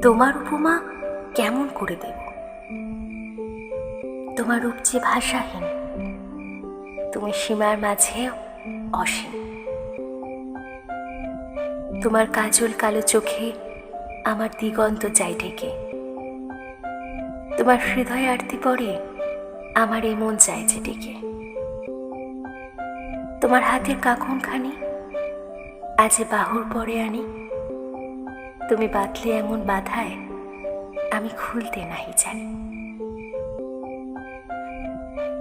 তোমার উপমা কেমন করে দেব? তোমার রূপ যে ভাষাহীন, তুমি সীমার মাঝে অসীম। তোমার কাজল কালো চোখে আমার দিগন্ত চাই ঢেকে। তোমার হৃদয় আরতি পড়ে আমার এ মন চাইছে ডেকে। তোমার হাতের কাঁখনখানি আজ বাহুর পরে আনি। তুমি বাঁধলে এমন বাধায় আমি খুলতে নাহি জানি।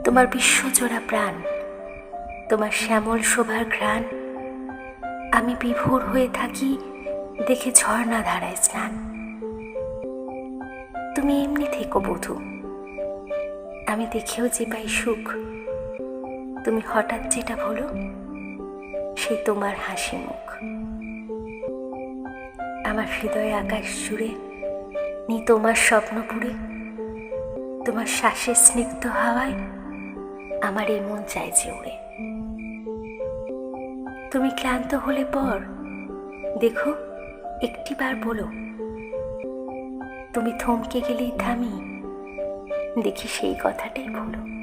তোমার বিশ্বজোড়া প্রাণ, তোমার শ্যামল শোভার ঘ্রাণ, আমি বিভোর হয়ে থাকি দেখে ঝর্ণা ধারায় স্নান। তুমি এমনি থেকো বধূ, আমি দেখেও যে পাই সুখ। তুমি হঠাৎ যেটা বলো সে তোমার হাসি মুখ। আমার হৃদয়ে আকাশ জুড়ে নি তোমার স্বপ্নপুরে। তোমার শ্বাসের স্নিগ্ধ হাওয়ায় আমার এই মন চাইছে উড়ে। তুমি ক্লান্ত হলে পর দেখো একটিবার বলো। তুমি থমকে গেলেই থামি, দেখি সেই কথাটাই বলো।